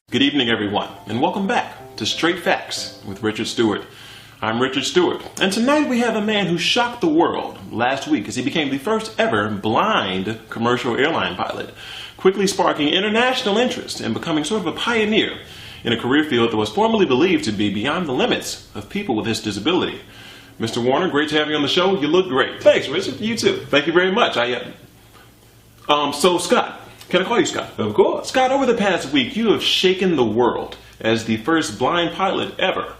Good evening, everyone, and welcome back to Straight Facts with Richard Stewart. I'm Richard Stewart, and tonight we have a man who shocked the world last week as he became the first ever blind commercial airline pilot, quickly sparking international interest and becoming sort of a pioneer in a career field that was formerly believed to be beyond the limits of people with this disability. Mr. Warner, great to have you on the show. You look great. Thanks, Richard. You too. Thank you very much. So Scott, can I call you Scott? Of course. Scott, over the past week, you have shaken the world as the first blind pilot ever,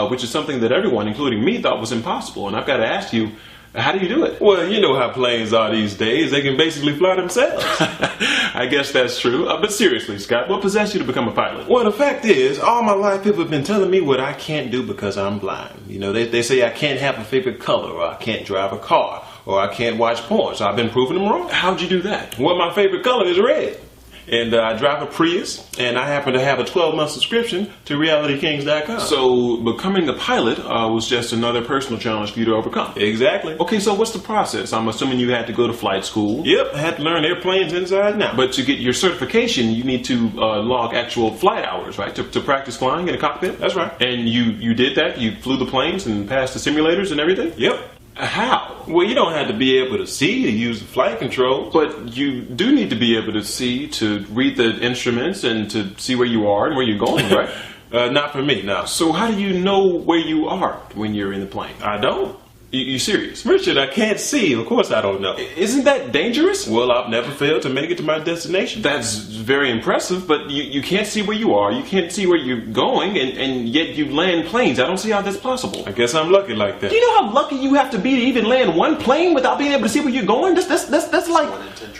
which is something that everyone, including me, thought was impossible. And I've got to ask you, how do you do it? Well, you know how planes are these days. They can basically fly themselves. I guess that's true. But seriously, Scott, what possessed you to become a pilot? Well, the fact is, all my life people have been telling me what I can't do because I'm blind. You know, they say I can't have a favorite color, or I can't drive a car, or I can't watch porn. So I've been proving them wrong. How'd you do that? Well, my favorite color is red. And I drive a Prius, and I happen to have a 12-month subscription to RealityKings.com. So becoming a pilot was just another personal challenge for you to overcome? Exactly. Okay, so what's the process? I'm assuming you had to go to flight school. Yep, I had to learn airplanes inside and out. But to get your certification, you need to log actual flight hours, right? To practice flying in a cockpit? That's right. And you did that? You flew the planes and passed the simulators and everything? Yep. How? Well, you don't have to be able to see to use the flight controls. But you do need to be able to see, to read the instruments, and to see where you are and where you're going, right? Not for me, no. So how do you know where you are when you're in the plane? I don't. You serious? Richard, I can't see. Of course I don't know. Isn't that dangerous? Well, I've never failed to make it to my destination. That's very impressive, but you can't see where you are, you can't see where you're going, and yet you land planes. I don't see how that's possible. I guess I'm lucky like that. Do you know how lucky you have to be to even land one plane without being able to see where you're going? That's like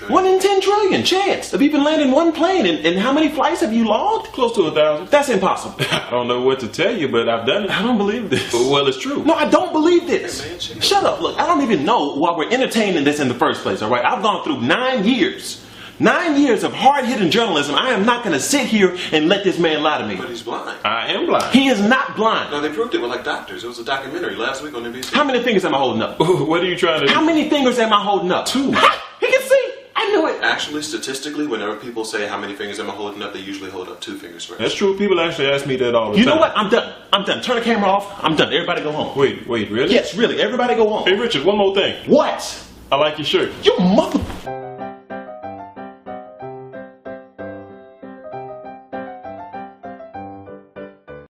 1 in 10 trillion chance of even landing one plane. And how many flights have you logged? Close to 1,000. That's impossible. I don't know what to tell you, but I've done it. I don't believe this. Well, it's true. No, I don't believe this. Shut up. Look, I don't even know why we're entertaining this in the first place, all right? I've gone through 9 years. 9 years of hard-hitting journalism. I am not going to sit here and let this man lie to me. But he's blind. I am blind. He is not blind. No, they proved it with like doctors. It was a documentary last week on NBC. How many fingers am I holding up? What are you trying to do? How many fingers am I holding up? 2. He can see. I knew it. Actually, statistically, whenever people say how many fingers am I holding up, they usually hold up 2 fingers first. That's true. People actually ask me that all the time. You know what? I'm done. I'm done. Turn the camera off. I'm done. Everybody go home. Wait, really? Yes, really. Everybody go home. Hey, Richard, one more thing. What? I like your shirt. You mother...